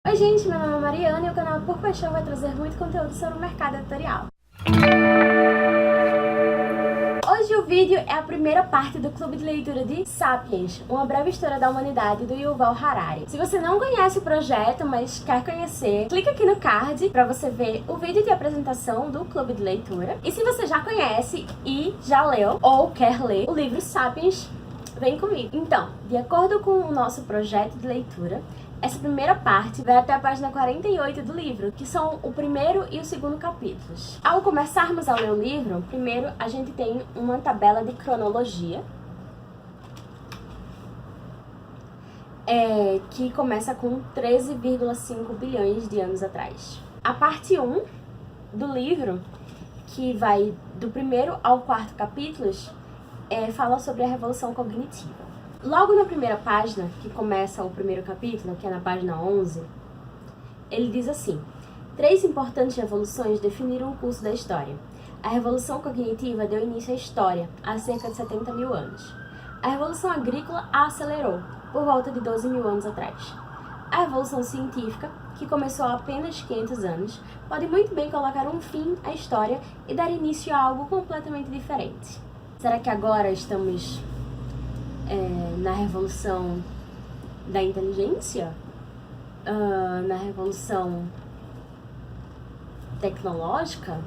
Oi gente, meu nome é Mariana e o canal Por Paixão vai trazer muito conteúdo sobre o mercado editorial. Hoje o vídeo é a primeira parte do clube de leitura de Sapiens, uma breve história da humanidade do Yuval Harari. Se você não conhece o projeto, mas quer conhecer, clica aqui no card para você ver o vídeo de apresentação do clube de leitura. E se você já conhece e já leu ou quer ler o livro Sapiens, vem comigo. Então, de acordo com o nosso projeto de leitura, essa primeira parte vai até a página 48 do livro, que são o primeiro e o segundo capítulos. Ao começarmos a ler o livro, primeiro a gente tem uma tabela de cronologia, que começa com 13,5 bilhões de anos atrás. A parte 1 do livro, que vai do primeiro ao quarto capítulos, fala sobre a revolução cognitiva. Logo na primeira página, que começa o primeiro capítulo, que é na página 11, ele diz assim: 3 importantes revoluções definiram o curso da história. A revolução cognitiva deu início à história, há cerca de 70 mil anos. A revolução agrícola a acelerou, por volta de 12 mil anos atrás. A revolução científica, que começou há apenas 500 anos, pode muito bem colocar um fim à história e dar início a algo completamente diferente. Será que agora estamos na revolução da inteligência? Na revolução tecnológica?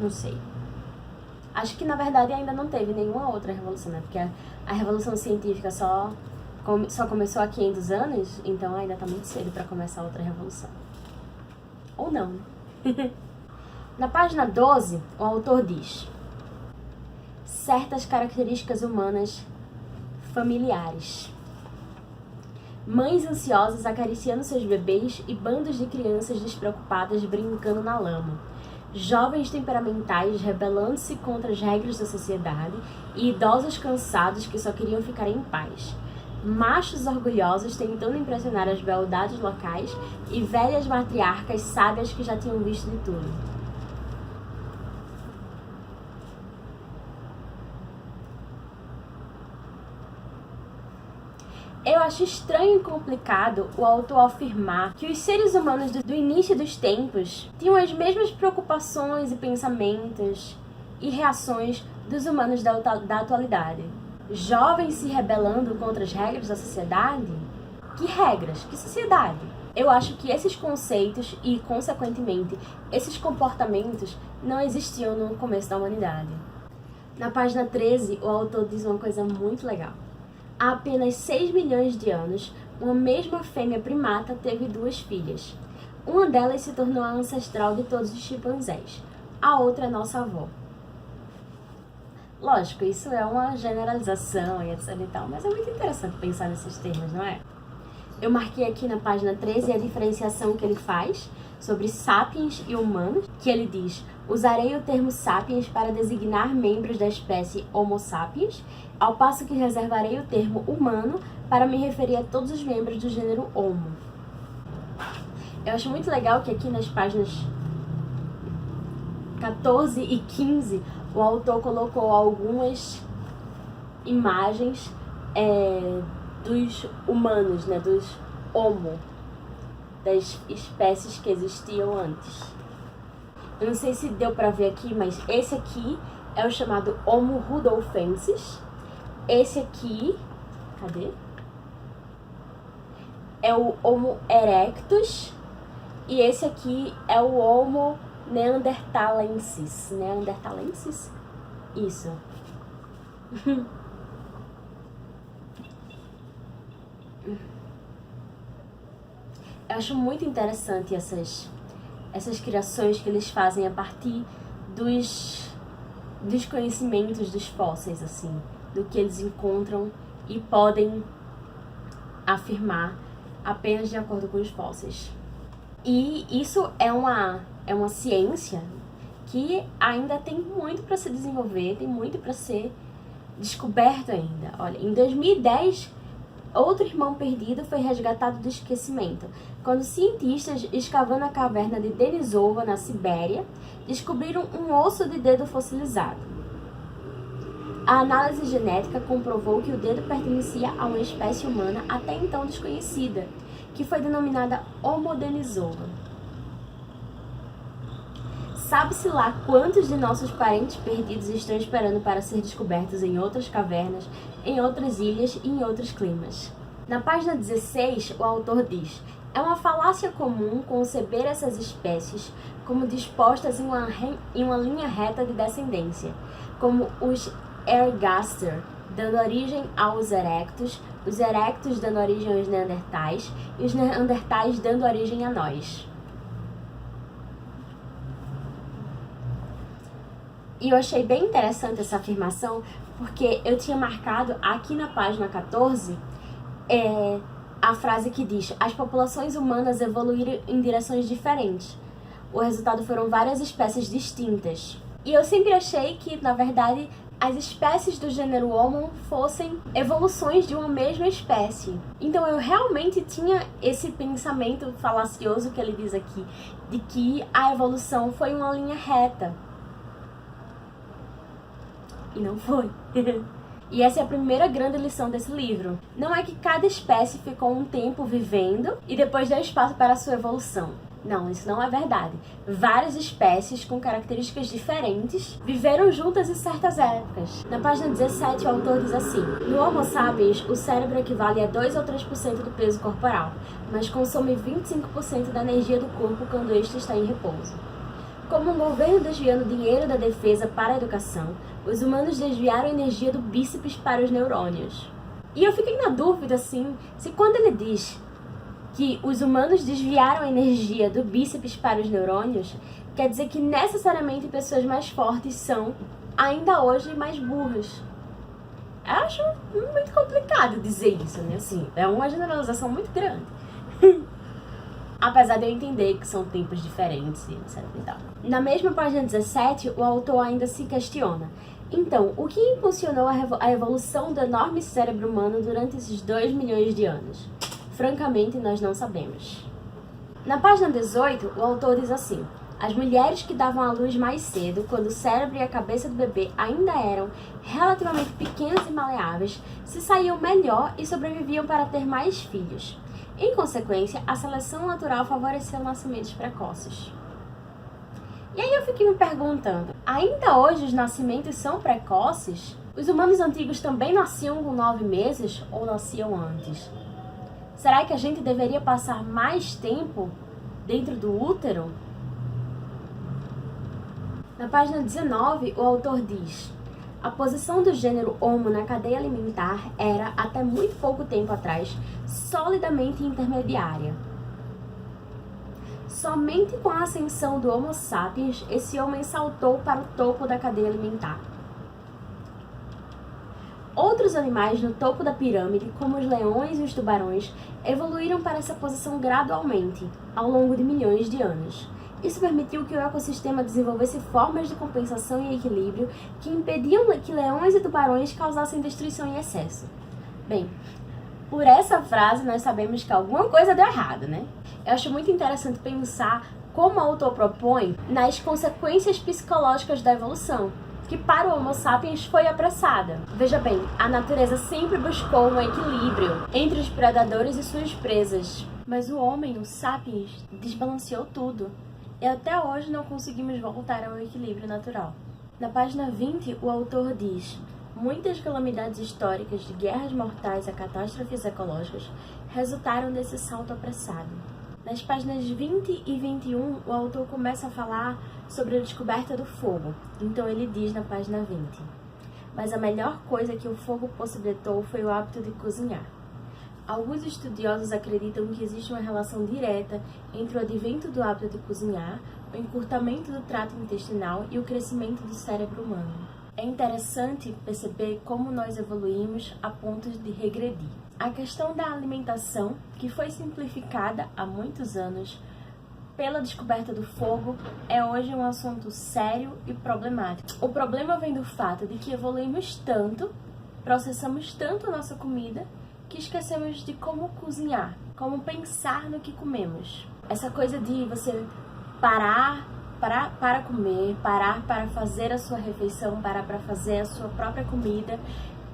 Não sei. Acho que na verdade ainda não teve nenhuma outra revolução, né? Porque a revolução científica só começou há 500 anos, então ainda tá muito cedo para começar outra revolução. Ou não, né? Na página 12, o autor diz: certas características humanas familiares. Mães ansiosas acariciando seus bebês e bandos de crianças despreocupadas brincando na lama. Jovens temperamentais rebelando-se contra as regras da sociedade e idosos cansados que só queriam ficar em paz. Machos orgulhosos tentando impressionar as beldades locais e velhas matriarcas sábias que já tinham visto de tudo. Eu acho estranho e complicado o autor afirmar que os seres humanos do início dos tempos tinham as mesmas preocupações e pensamentos e reações dos humanos da atualidade. Jovens se rebelando contra as regras da sociedade? Que regras? Que sociedade? Eu acho que esses conceitos e, consequentemente, esses comportamentos não existiam no começo da humanidade. Na página 13, o autor diz uma coisa muito legal. Há apenas 6 milhões de anos, uma mesma fêmea primata teve 2 filhas. Uma delas se tornou a ancestral de todos os chimpanzés. A outra é nossa avó. Lógico, isso é uma generalização e etc e tal, mas é muito interessante pensar nesses termos, não é? Eu marquei aqui na página 13 a diferenciação que ele faz sobre sapiens e humanos, que ele diz: usarei o termo sapiens para designar membros da espécie Homo sapiens, ao passo que reservarei o termo humano para me referir a todos os membros do gênero Homo. Eu acho muito legal que aqui nas páginas 14 e 15 o autor colocou algumas imagens dos humanos, né, dos Homo, das espécies que existiam antes. Eu não sei se deu pra ver aqui, mas esse aqui é o chamado Homo rudolfensis. Esse aqui, cadê? É o Homo erectus. E esse aqui é o Homo neanderthalensis. Neanderthalensis? Isso. Eu acho muito interessante essas criações que eles fazem a partir dos conhecimentos dos fósseis, assim, do que eles encontram e podem afirmar apenas de acordo com os fósseis. E isso é uma ciência que ainda tem muito para se desenvolver, tem muito para ser descoberto ainda. Olha, em 2010, outro irmão perdido foi resgatado do esquecimento, quando cientistas, escavando a caverna de Denisova, na Sibéria, descobriram um osso de dedo fossilizado. A análise genética comprovou que o dedo pertencia a uma espécie humana até então desconhecida, que foi denominada Homo denisova. Sabe-se lá quantos de nossos parentes perdidos estão esperando para ser descobertos em outras cavernas, em outras ilhas e em outros climas. Na página 16, o autor diz: é uma falácia comum conceber essas espécies como dispostas em uma linha reta de descendência, como os ergaster, dando origem aos erectus, os erectus dando origem aos neandertais e os neandertais dando origem a nós. E eu achei bem interessante essa afirmação, porque eu tinha marcado aqui na página 14 a frase que diz: as populações humanas evoluíram em direções diferentes. O resultado foram várias espécies distintas. E eu sempre achei que, na verdade, as espécies do gênero Homo fossem evoluções de uma mesma espécie. Então eu realmente tinha esse pensamento falacioso que ele diz aqui, de que a evolução foi uma linha reta. E não foi. E essa é a primeira grande lição desse livro. Não é que cada espécie ficou um tempo vivendo e depois deu espaço para a sua evolução. Não, isso não é verdade. Várias espécies com características diferentes viveram juntas em certas épocas. Na página 17, o autor diz assim: no Homo sapiens, o cérebro equivale a 2 ou 3% do peso corporal, mas consome 25% da energia do corpo quando este está em repouso. Como um governo desviando dinheiro da defesa para a educação, os humanos desviaram a energia do bíceps para os neurônios. E eu fiquei na dúvida, assim, se quando ele diz que os humanos desviaram a energia do bíceps para os neurônios, quer dizer que necessariamente pessoas mais fortes são, ainda hoje, mais burras. Eu acho muito complicado dizer isso, né? Assim, é uma generalização muito grande. Apesar de eu entender que são tempos diferentes e etc e tal. Na mesma página 17, o autor ainda se questiona: então, o que impulsionou a evolução do enorme cérebro humano durante esses 2 milhões de anos? Francamente, nós não sabemos. Na página 18, o autor diz assim: as mulheres que davam à luz mais cedo, quando o cérebro e a cabeça do bebê ainda eram relativamente pequenas e maleáveis, se saíam melhor e sobreviviam para ter mais filhos. Em consequência, a seleção natural favoreceu nascimentos precoces. E aí eu fiquei me perguntando, ainda hoje os nascimentos são precoces? Os humanos antigos também nasciam com 9 meses ou nasciam antes? Será que a gente deveria passar mais tempo dentro do útero? Na página 19, o autor diz: a posição do gênero Homo na cadeia alimentar era, até muito pouco tempo atrás, solidamente intermediária. Somente com a ascensão do Homo sapiens, esse homem saltou para o topo da cadeia alimentar. Outros animais no topo da pirâmide, como os leões e os tubarões, evoluíram para essa posição gradualmente, ao longo de milhões de anos. Isso permitiu que o ecossistema desenvolvesse formas de compensação e equilíbrio que impediam que leões e tubarões causassem destruição em excesso. Bem, por essa frase nós sabemos que alguma coisa deu errado, né? Eu acho muito interessante pensar como o autor propõe nas consequências psicológicas da evolução, que para o Homo sapiens foi apressada. Veja bem, a natureza sempre buscou um equilíbrio entre os predadores e suas presas, mas o homem, o sapiens, desbalanceou tudo. E até hoje não conseguimos voltar ao equilíbrio natural. Na página 20, o autor diz: muitas calamidades históricas, de guerras mortais a catástrofes ecológicas, resultaram desse salto apressado. Nas páginas 20 e 21, o autor começa a falar sobre a descoberta do fogo. Então ele diz na página 20: mas a melhor coisa que o fogo possibilitou foi o hábito de cozinhar. Alguns estudiosos acreditam que existe uma relação direta entre o advento do hábito de cozinhar, o encurtamento do trato intestinal e o crescimento do cérebro humano. É interessante perceber como nós evoluímos a ponto de regredir. A questão da alimentação, que foi simplificada há muitos anos pela descoberta do fogo, é hoje um assunto sério e problemático. O problema vem do fato de que evoluímos tanto, processamos tanto a nossa comida, que esquecemos de como cozinhar, como pensar no que comemos. Essa coisa de você parar para comer, parar para fazer a sua refeição, parar para fazer a sua própria comida,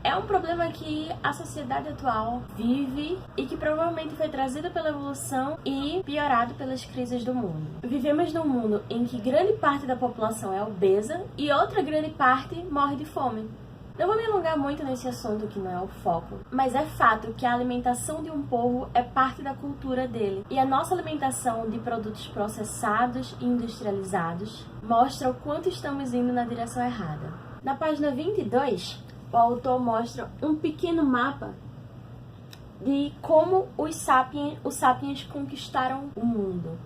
é um problema que a sociedade atual vive e que provavelmente foi trazido pela evolução e piorado pelas crises do mundo. Vivemos num mundo em que grande parte da população é obesa e outra grande parte morre de fome. Não vou me alongar muito nesse assunto, que não é o foco, mas é fato que a alimentação de um povo é parte da cultura dele. E a nossa alimentação de produtos processados e industrializados mostra o quanto estamos indo na direção errada. Na página 22, o autor mostra um pequeno mapa de como os sapiens conquistaram o mundo.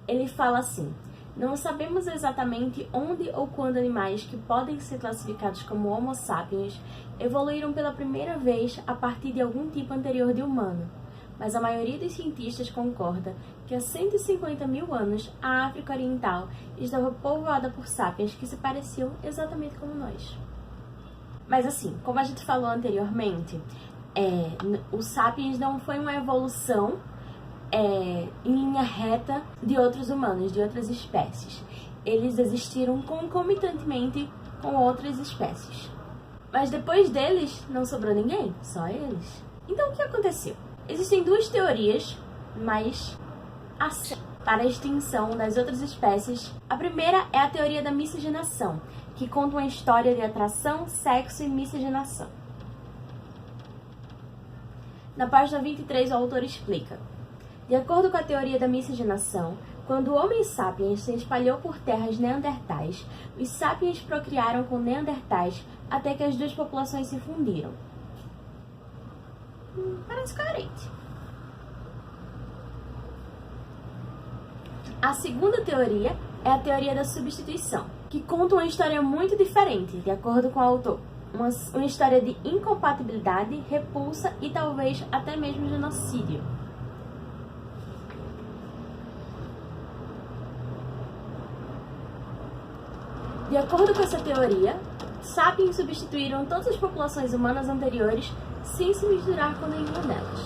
Ele fala assim: não sabemos exatamente onde ou quando animais que podem ser classificados como Homo sapiens evoluíram pela primeira vez a partir de algum tipo anterior de humano, mas a maioria dos cientistas concorda que há 150 mil anos a África Oriental estava povoada por sapiens que se pareciam exatamente como nós. Mas assim, como a gente falou anteriormente, o sapiens não foi uma evolução em linha reta de outros humanos, de outras espécies. Eles existiram concomitantemente com outras espécies. Mas depois deles, não sobrou ninguém, só eles. Então o que aconteceu? Existem duas teorias, mas para a extinção das outras espécies. A primeira é a teoria da miscigenação, que conta uma história de atração, sexo e miscigenação. Na página 23, o autor explica: de acordo com a teoria da miscigenação, quando o Homo sapiens se espalhou por terras neandertais, os sapiens procriaram com neandertais até que as duas populações se fundiram. Parece coerente. A segunda teoria é a teoria da substituição, que conta uma história muito diferente, de acordo com o autor. Uma história de incompatibilidade, repulsa e talvez até mesmo genocídio. De acordo com essa teoria, sapiens substituíram todas as populações humanas anteriores sem se misturar com nenhuma delas.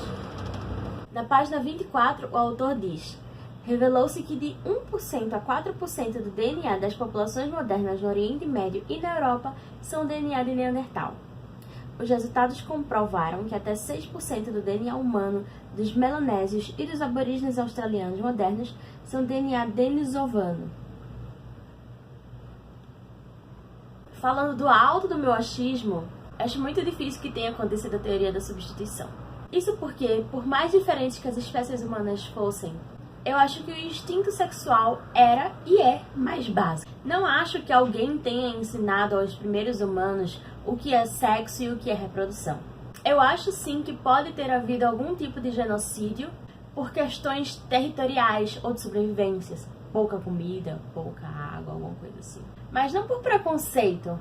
Na página 24, o autor diz: revelou-se que de 1% a 4% do DNA das populações modernas no Oriente Médio e na Europa são DNA de Neandertal. Os resultados comprovaram que até 6% do DNA humano dos melanésios e dos aborígenes australianos modernos são DNA denisovano. Falando do alto do meu achismo, acho muito difícil que tenha acontecido a teoria da substituição. Isso porque, por mais diferentes que as espécies humanas fossem, eu acho que o instinto sexual era e é mais básico. Não acho que alguém tenha ensinado aos primeiros humanos o que é sexo e o que é reprodução. Eu acho sim que pode ter havido algum tipo de genocídio por questões territoriais ou de sobrevivências. Pouca comida, pouca água, alguma coisa assim. Mas não por preconceito,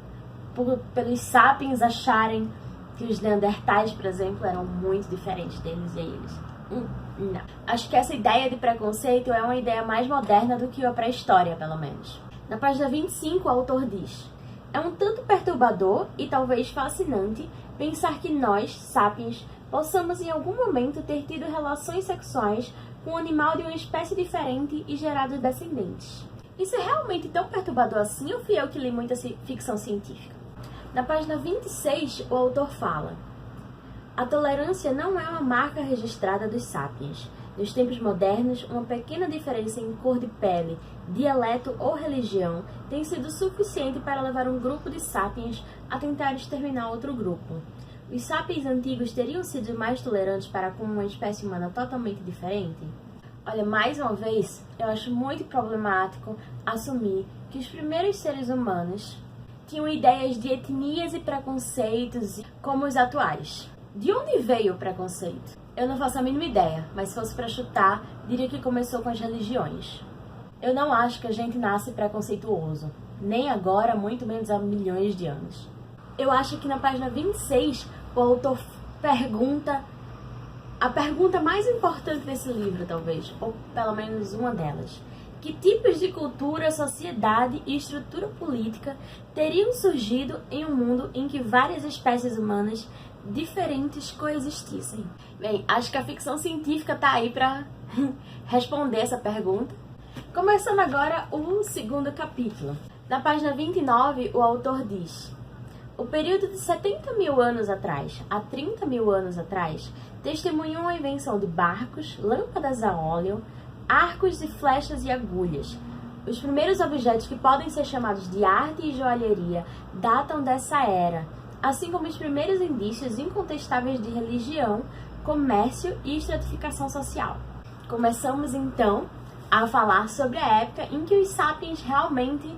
pelos sapiens acharem que os neandertais, por exemplo, eram muito diferentes deles e eles. Não. Acho que essa ideia de preconceito é uma ideia mais moderna do que a pré-história, pelo menos. Na página 25, o autor diz: é um tanto perturbador e talvez fascinante pensar que nós, sapiens, possamos em algum momento ter tido relações sexuais com um animal de uma espécie diferente e gerado descendentes. Isso é realmente tão perturbador assim ou fui eu que li muita ficção científica? Na página 26, o autor fala: a tolerância não é uma marca registrada dos sapiens. Nos tempos modernos, uma pequena diferença em cor de pele, dialeto ou religião tem sido suficiente para levar um grupo de sapiens a tentar exterminar outro grupo. Os sapiens antigos teriam sido mais tolerantes para com uma espécie humana totalmente diferente? Olha, mais uma vez, eu acho muito problemático assumir que os primeiros seres humanos tinham ideias de etnias e preconceitos como os atuais. De onde veio o preconceito? Eu não faço a mínima ideia, mas se fosse para chutar, diria que começou com as religiões. Eu não acho que a gente nasce preconceituoso, nem agora, muito menos há milhões de anos. Eu acho que na página 26, o autor pergunta a pergunta mais importante desse livro, talvez, ou pelo menos uma delas. Que tipos de cultura, sociedade e estrutura política teriam surgido em um mundo em que várias espécies humanas diferentes coexistissem? Bem, acho que a ficção científica está aí para responder essa pergunta. Começando agora o segundo capítulo. Na página 29, o autor diz: O período de 70 mil anos atrás a 30 mil anos atrás testemunhou a invenção de barcos, lâmpadas a óleo, arcos e flechas e agulhas. Os primeiros objetos que podem ser chamados de arte e joalheria datam dessa era, assim como os primeiros indícios incontestáveis de religião, comércio e estratificação social. Começamos então a falar sobre a época em que os sapiens realmente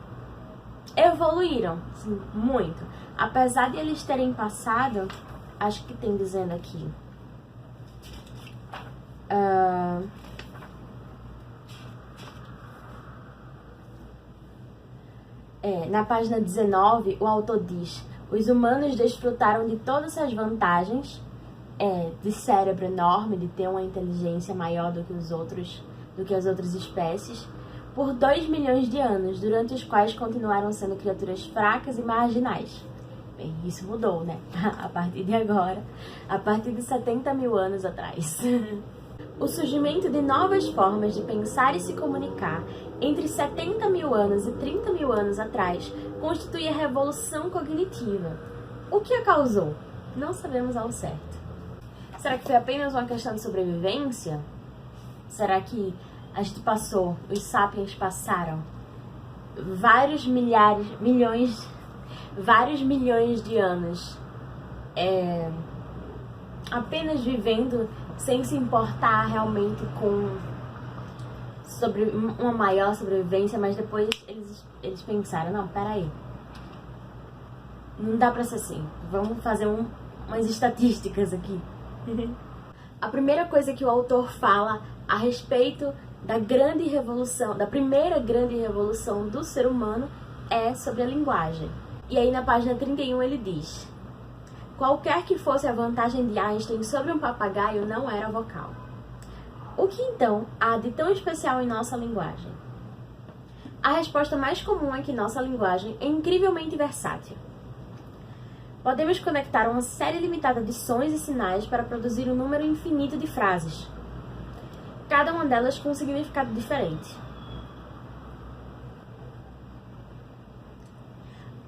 evoluíram, sim, muito. Apesar de eles terem passado, acho que tem dizendo aqui, na página 19, o autor diz: os humanos desfrutaram de todas as vantagens de cérebro enorme, de ter uma inteligência maior do que as outras espécies, por 2 milhões de anos, durante os quais continuaram sendo criaturas fracas e marginais. Bem, isso mudou, né? A partir de agora, a partir de 70 mil anos atrás. O surgimento de novas formas de pensar e se comunicar entre 70 mil anos e 30 mil anos atrás constitui a revolução cognitiva. O que a causou? Não sabemos ao certo. Será que foi apenas uma questão de sobrevivência? Será que a gente os sapiens passaram vários milhões de anos apenas vivendo sem se importar realmente com uma maior sobrevivência, mas depois eles pensaram, não, peraí, não dá pra ser assim, vamos fazer umas estatísticas aqui. A primeira coisa que o autor fala a respeito da primeira grande revolução do ser humano é sobre a linguagem. E aí na página 31 ele diz: qualquer que fosse a vantagem de Einstein sobre um papagaio não era vocal. O que então há de tão especial em nossa linguagem? A resposta mais comum é que nossa linguagem é incrivelmente versátil. Podemos conectar uma série limitada de sons e sinais para produzir um número infinito de frases, cada uma delas com um significado diferente.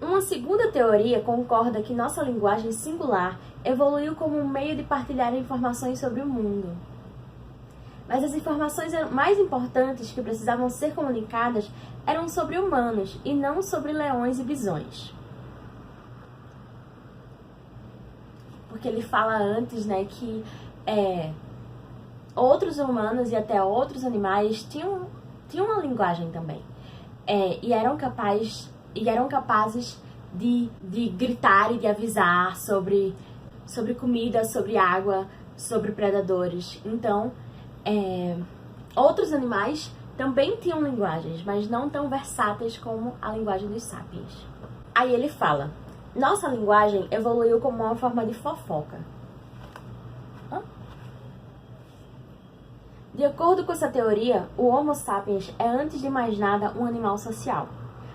Uma segunda teoria concorda que nossa linguagem singular evoluiu como um meio de partilhar informações sobre o mundo. Mas as informações mais importantes que precisavam ser comunicadas eram sobre humanos e não sobre leões e bisões. Porque ele fala antes, né, que outros humanos e até outros animais tinham uma linguagem também. E eram capazes de gritar e de avisar sobre comida, sobre água, sobre predadores. Então, outros animais também tinham linguagens, mas não tão versáteis como a linguagem dos sapiens. Aí ele fala: nossa linguagem evoluiu como uma forma de fofoca. De acordo com essa teoria, o Homo sapiens é, antes de mais nada, um animal social.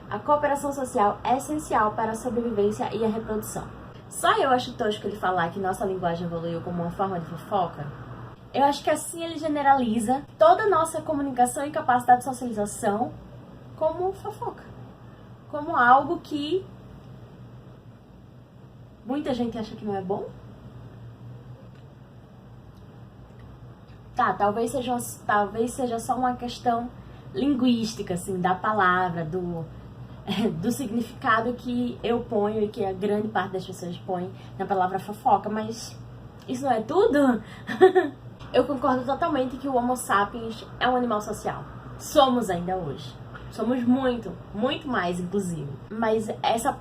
A cooperação social é essencial para a sobrevivência e a reprodução. Só eu acho tosco ele falar que nossa linguagem evoluiu como uma forma de fofoca. Eu acho que assim ele generaliza toda a nossa comunicação e capacidade de socialização como fofoca. Como algo que muita gente acha que não é bom. Tá, talvez seja só uma questão linguística, assim, da palavra, do significado que eu ponho e que a grande parte das pessoas põe na palavra fofoca, mas isso não é tudo? Eu concordo totalmente que o Homo sapiens é um animal social. Somos ainda hoje. Somos muito, muito mais, inclusive. Mas essa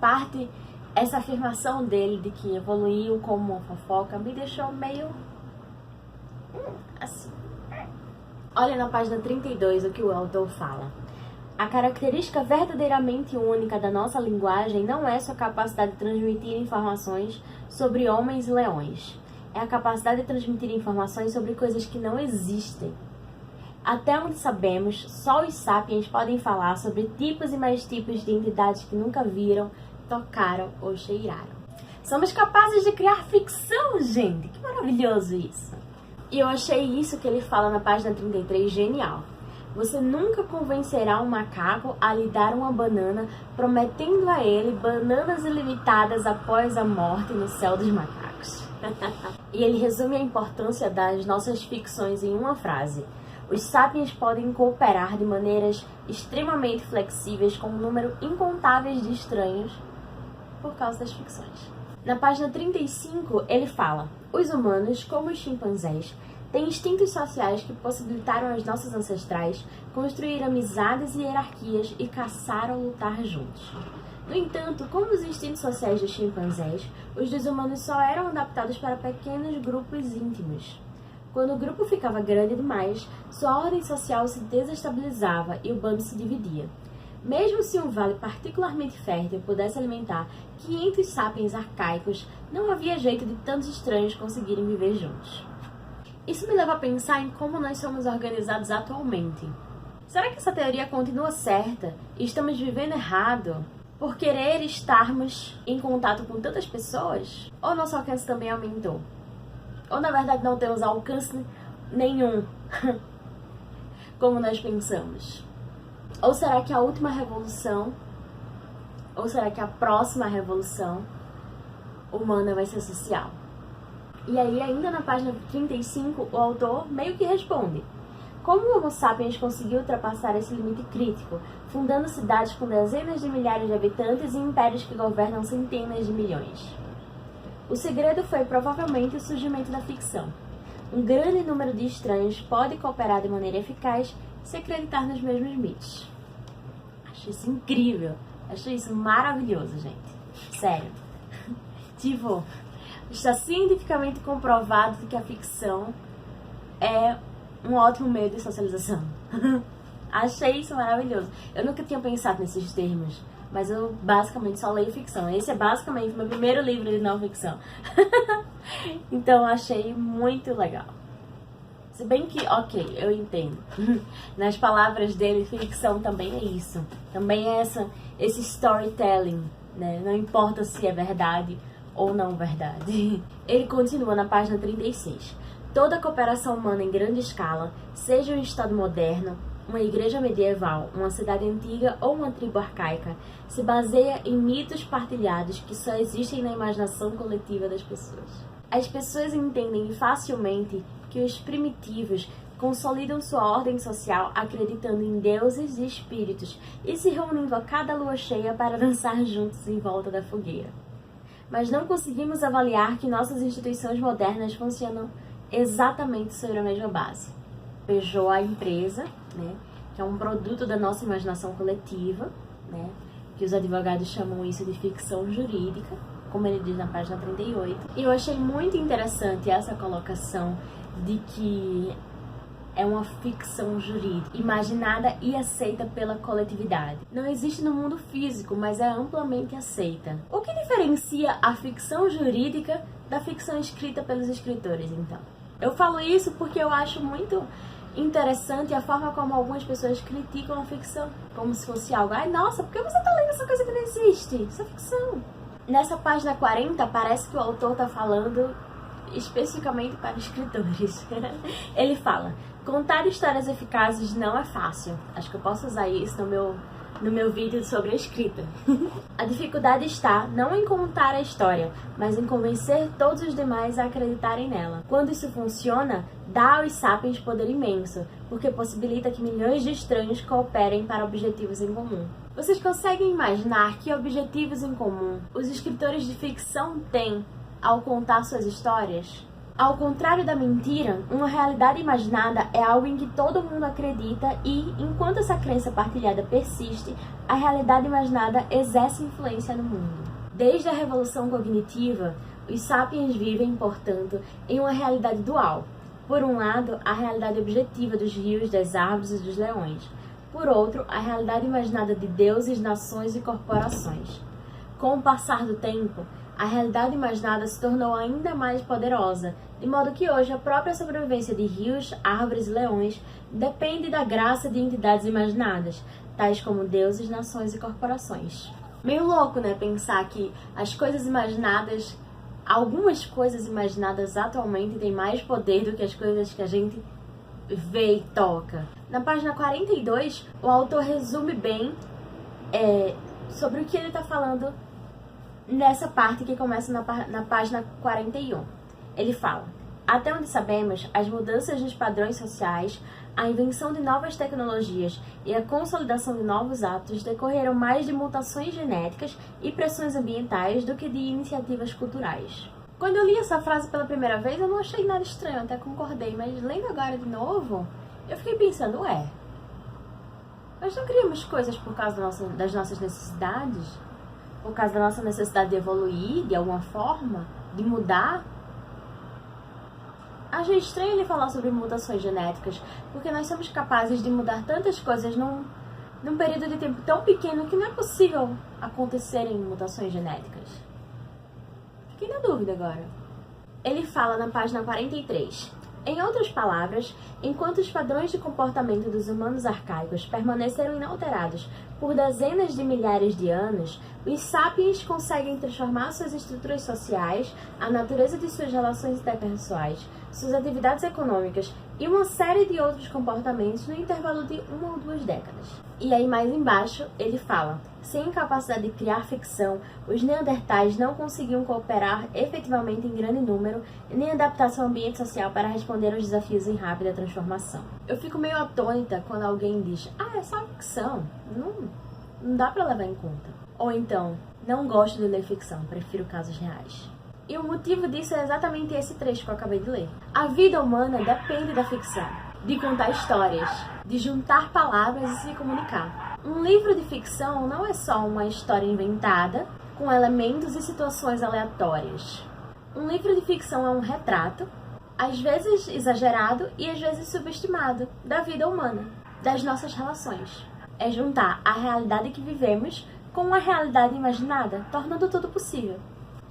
afirmação dele de que evoluiu como uma fofoca me deixou meio assim. Olha na página 32 o que o autor fala. A característica verdadeiramente única da nossa linguagem não é sua capacidade de transmitir informações sobre homens e leões. É a capacidade de transmitir informações sobre coisas que não existem. Até onde sabemos, só os sapiens podem falar sobre tipos e mais tipos de entidades que nunca viram, tocaram ou cheiraram. Somos capazes de criar ficção, gente! Que maravilhoso isso! E eu achei isso que ele fala na página 33 genial. Você nunca convencerá um macaco a lhe dar uma banana, prometendo a ele bananas ilimitadas após a morte no céu dos macacos. E ele resume a importância das nossas ficções em uma frase: os sapiens podem cooperar de maneiras extremamente flexíveis com um número incontável de estranhos por causa das ficções. Na página 35, ele fala: os humanos, como os chimpanzés, têm instintos sociais que possibilitaram aos nossos ancestrais construir amizades e hierarquias e caçar ou lutar juntos. No entanto, como os instintos sociais dos chimpanzés, os dos humanos só eram adaptados para pequenos grupos íntimos. Quando o grupo ficava grande demais, sua ordem social se desestabilizava e o bando se dividia. Mesmo se um vale particularmente fértil pudesse alimentar 500 sapiens arcaicos, não havia jeito de tantos estranhos conseguirem viver juntos. Isso me leva a pensar em como nós somos organizados atualmente. Será que essa teoria continua certa e estamos vivendo errado por querer estarmos em contato com tantas pessoas? Ou nosso alcance também aumentou? Ou na verdade não temos alcance nenhum, como nós pensamos? Ou será que a última revolução, ou será que a próxima revolução humana vai ser social? E aí, ainda na página 35, o autor meio que responde: como o Homo sapiens conseguiu ultrapassar esse limite crítico, fundando cidades com dezenas de milhares de habitantes e impérios que governam centenas de milhões? O segredo foi provavelmente o surgimento da ficção. Um grande número de estranhos pode cooperar de maneira eficaz se acreditar nos mesmos mitos. Acho isso incrível, acho isso maravilhoso, gente. Sério. Tipo, está cientificamente comprovado que a ficção é um ótimo meio de socialização. Achei isso maravilhoso. Eu nunca tinha pensado nesses termos, mas eu basicamente só leio ficção. Esse é basicamente meu primeiro livro de não ficção. Então achei muito legal. Se bem que, ok, eu entendo. Nas palavras dele, ficção também é isso. Também é esse storytelling, né? Não importa se é verdade ou não verdade. Ele continua na página 36. Toda cooperação humana em grande escala, seja um estado moderno, uma igreja medieval, uma cidade antiga ou uma tribo arcaica, se baseia em mitos partilhados que só existem na imaginação coletiva das pessoas. As pessoas entendem facilmente que os primitivos consolidam sua ordem social acreditando em deuses e espíritos e se reunindo a cada lua cheia para dançar juntos em volta da fogueira. Mas não conseguimos avaliar que nossas instituições modernas funcionam exatamente sobre a mesma base. Peugeot, a empresa, né, que é um produto da nossa imaginação coletiva, né, que os advogados chamam isso de ficção jurídica, como ele diz na página 38. E eu achei muito interessante essa colocação de que é uma ficção jurídica, imaginada e aceita pela coletividade. Não existe no mundo físico, mas é amplamente aceita. O que diferencia a ficção jurídica da ficção escrita pelos escritores, então? Eu falo isso porque eu acho muito interessante a forma como algumas pessoas criticam a ficção, como se fosse algo: ai, nossa, por que você tá lendo essa coisa que não existe? Isso é ficção. Nessa página 40, parece que o autor tá falando especificamente para escritores. Ele fala: contar histórias eficazes não é fácil. Acho que eu posso usar isso no meu vídeo sobre a escrita. A dificuldade está não em contar a história, mas em convencer todos os demais a acreditarem nela. Quando isso funciona, dá aos sapiens poder imenso, porque possibilita que milhões de estranhos cooperem para objetivos em comum. Vocês conseguem imaginar que objetivos em comum os escritores de ficção têm ao contar suas histórias? Ao contrário da mentira, uma realidade imaginada é algo em que todo mundo acredita e, enquanto essa crença partilhada persiste, a realidade imaginada exerce influência no mundo. Desde a revolução cognitiva, os sapiens vivem, portanto, em uma realidade dual. Por um lado, a realidade objetiva dos rios, das árvores e dos leões. Por outro, a realidade imaginada de deuses, nações e corporações. Com o passar do tempo, a realidade imaginada se tornou ainda mais poderosa, de modo que hoje a própria sobrevivência de rios, árvores e leões depende da graça de entidades imaginadas, tais como deuses, nações e corporações. Meio louco, né, pensar que as coisas imaginadas, algumas coisas imaginadas atualmente têm mais poder do que as coisas que a gente vê e toca. Na página 42, o autor resume bem sobre o que ele está falando nessa parte que começa na página 41. Ele fala: até onde sabemos, as mudanças nos padrões sociais, a invenção de novas tecnologias e a consolidação de novos hábitos decorreram mais de mutações genéticas e pressões ambientais do que de iniciativas culturais. Quando eu li essa frase pela primeira vez, eu não achei nada estranho, até concordei, mas lendo agora de novo, eu fiquei pensando, nós não criamos coisas por causa das nossas necessidades? Por causa da nossa necessidade de evoluir de alguma forma? De mudar? Achei estranho ele falar sobre mutações genéticas, porque nós somos capazes de mudar tantas coisas num período de tempo tão pequeno que não é possível acontecerem mutações genéticas. Fiquei na dúvida agora. Ele fala na página 43. Em outras palavras, enquanto os padrões de comportamento dos humanos arcaicos permaneceram inalterados por dezenas de milhares de anos, os sapiens conseguem transformar suas estruturas sociais, a natureza de suas relações interpessoais, suas atividades econômicas e uma série de outros comportamentos no intervalo de 1 ou 2 décadas. E aí mais embaixo ele fala: sem capacidade de criar ficção, os neandertais não conseguiam cooperar efetivamente em grande número nem adaptar-se ao ambiente social para responder aos desafios em rápida transformação. Eu fico meio atônita quando alguém diz: é só ficção, não dá para levar em conta. Ou então, não gosto de ler ficção, prefiro casos reais. E o motivo disso é exatamente esse trecho que eu acabei de ler. A vida humana depende da ficção, de contar histórias, de juntar palavras e se comunicar. Um livro de ficção não é só uma história inventada, com elementos e situações aleatórias. Um livro de ficção é um retrato, às vezes exagerado e às vezes subestimado, da vida humana, das nossas relações. É juntar a realidade que vivemos com uma realidade imaginada, tornando tudo possível.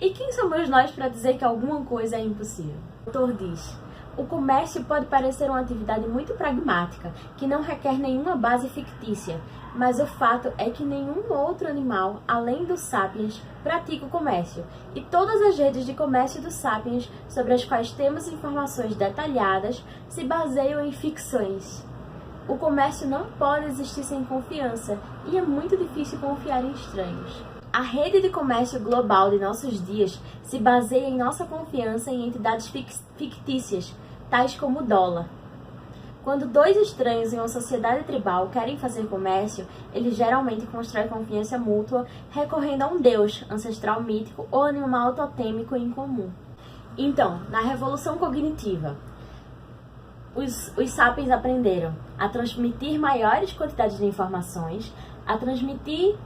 E quem somos nós para dizer que alguma coisa é impossível? O autor diz: o comércio pode parecer uma atividade muito pragmática, que não requer nenhuma base fictícia, mas o fato é que nenhum outro animal, além dos sapiens, pratica o comércio, e todas as redes de comércio dos sapiens, sobre as quais temos informações detalhadas, se baseiam em ficções. O comércio não pode existir sem confiança, e é muito difícil confiar em estranhos. A rede de comércio global de nossos dias se baseia em nossa confiança em entidades fictícias, tais como o dólar. Quando dois estranhos em uma sociedade tribal querem fazer comércio, eles geralmente constroem confiança mútua recorrendo a um deus, ancestral mítico ou animal totêmico em comum. Então, na revolução cognitiva, os sapiens aprenderam a transmitir maiores quantidades de informações, a transmitir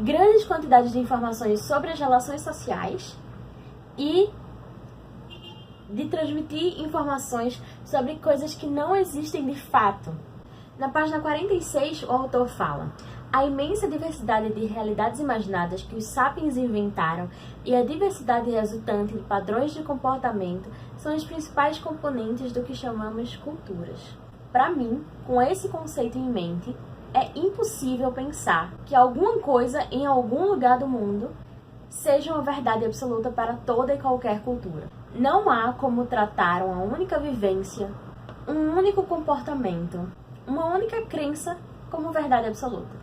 grandes quantidades de informações sobre as relações sociais e de transmitir informações sobre coisas que não existem de fato. Na página 46, o autor fala: a imensa diversidade de realidades imaginadas que os sapiens inventaram e a diversidade resultante de padrões de comportamento são os principais componentes do que chamamos culturas. Para mim, com esse conceito em mente, é impossível pensar que alguma coisa em algum lugar do mundo seja uma verdade absoluta para toda e qualquer cultura. Não há como tratar uma única vivência, um único comportamento, uma única crença como verdade absoluta.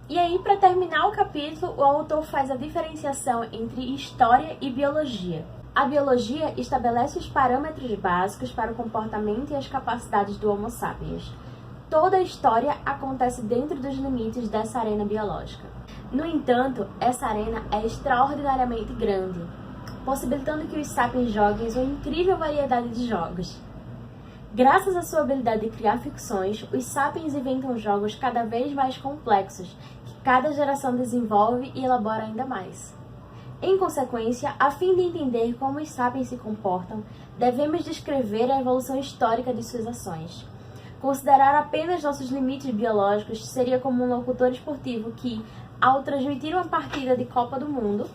E aí, para terminar o capítulo, o autor faz a diferenciação entre história e biologia. A biologia estabelece os parâmetros básicos para o comportamento e as capacidades do Homo sapiens. Toda a história acontece dentro dos limites dessa arena biológica. No entanto, essa arena é extraordinariamente grande, possibilitando que os sapiens joguem uma incrível variedade de jogos. Graças à sua habilidade de criar ficções, os sapiens inventam jogos cada vez mais complexos, que cada geração desenvolve e elabora ainda mais. Em consequência, a fim de entender como os sapiens se comportam, devemos descrever a evolução histórica de suas ações. Considerar apenas nossos limites biológicos seria como um locutor esportivo que, ao transmitir uma partida de Copa do Mundo,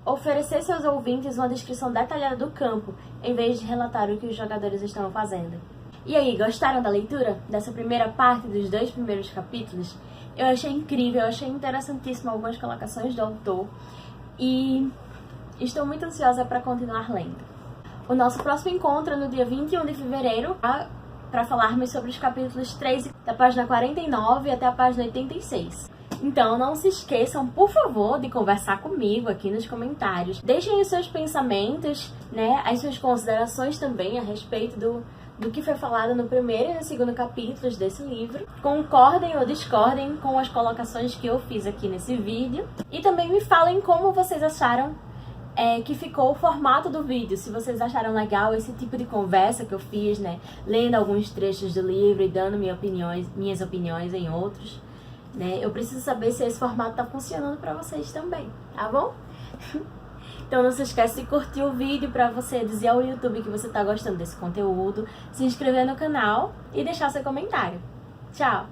oferecesse aos ouvintes uma descrição detalhada do campo, em vez de relatar o que os jogadores estão fazendo. E aí, gostaram da leitura dessa primeira parte dos 2 primeiros capítulos? Eu achei incrível, eu achei interessantíssimo algumas colocações do autor e estou muito ansiosa para continuar lendo. o nosso próximo encontro é no dia 21 de fevereiro, para falarmos sobre os capítulos 3, da página 49 até a página 86. Então, não se esqueçam, por favor, de conversar comigo aqui nos comentários. Deixem os seus pensamentos, né, as suas considerações também a respeito do que foi falado no primeiro e no segundo capítulos desse livro. Concordem ou discordem com as colocações que eu fiz aqui nesse vídeo. E também me falem como vocês acharam que ficou o formato do vídeo. Se vocês acharam legal esse tipo de conversa que eu fiz, né, lendo alguns trechos do livro e dando minhas opiniões em outros. Né? Eu preciso saber se esse formato tá funcionando pra vocês também, tá bom? Então não se esquece de curtir o vídeo pra você dizer ao YouTube que você tá gostando desse conteúdo, se inscrever no canal e deixar seu comentário. Tchau!